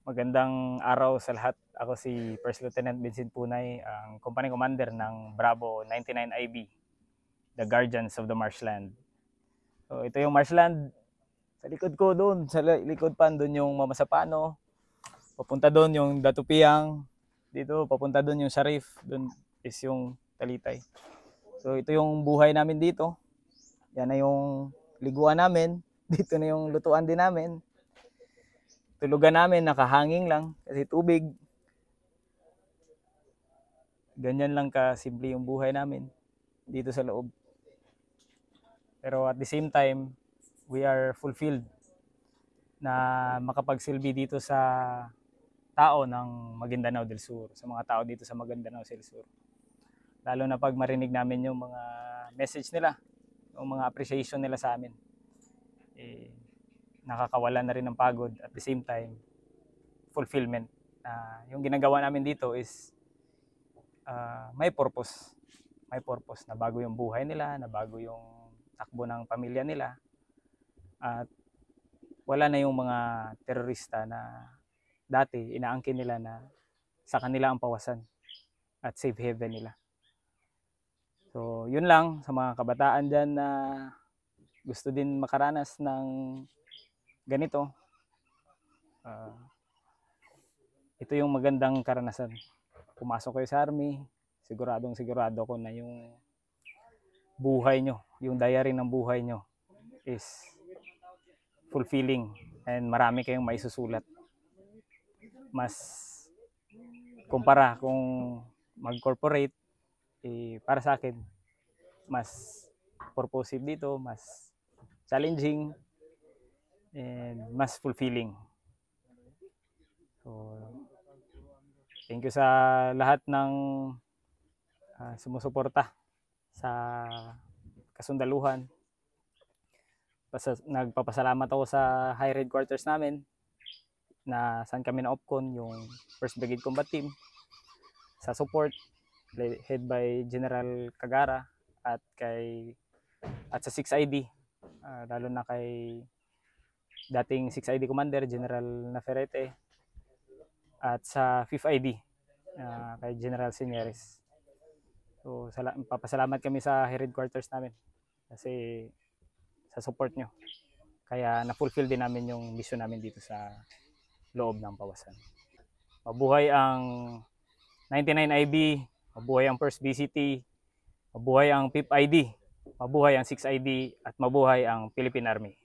Magandang araw sa lahat. Ako si First Lieutenant Vincent Punay, ang Company Commander ng Bravo 99 IB, the Guardians of the Marshland. So ito yung Marshland. Sa likod ko doon, sa likod pa doon yung Mamasapano. Papunta doon yung Datupiang. Dito papunta doon yung Sharif. Doon is yung Talitay. So ito yung buhay namin dito. Yan na yung liguan namin. Dito na yung lutuan din namin. Tulugan namin, nakahanging lang kasi tubig. Ganyan lang kasimple yung buhay namin dito sa loob. Pero at the same time, we are fulfilled na makapagsilbi dito sa tao ng Maguindanao del Sur, sa mga tao dito sa Maguindanao del Sur. Lalo na pag marinig namin yung mga message nila, yung mga appreciation nila sa amin. Nakakawala na rin ng pagod at the same time fulfillment. Yung ginagawa namin dito is may purpose na bago yung buhay nila, na bago yung takbo ng pamilya nila, at wala na yung mga terorista na dati inaangkin nila na sa kanila ang pawasan at safe haven nila. So yun lang sa mga kabataan dyan na gusto din makaranas ng ganito. Ito yung magandang karanasan. Pumasok kayo sa army, sigurado ko na yung buhay nyo, yung diary ng buhay nyo is fulfilling and marami kayong maisusulat. Mas kumpara kung mag-corporate, para sa akin, mas purposive dito, mas challenging, and mas fulfilling. So, thank you sa lahat ng sumusuporta sa kasundaluhan. Nagpapasalamat ako sa high headquarters namin na saan kami na-opcon, yung 1st Brigade Combat Team, sa support head by General Cagara at sa 6ID, lalo na kay dating 6ID Commander General Naferete, at sa 5th ID kay General Señeres. So papasalamat kami sa headquarters namin kasi sa support nyo. Kaya na-fulfill din namin yung mission namin dito sa loob ng Pawasan. Mabuhay ang 99 IB, mabuhay ang 1st BCT, mabuhay ang 5th ID, mabuhay ang 6th ID, at mabuhay ang Philippine Army.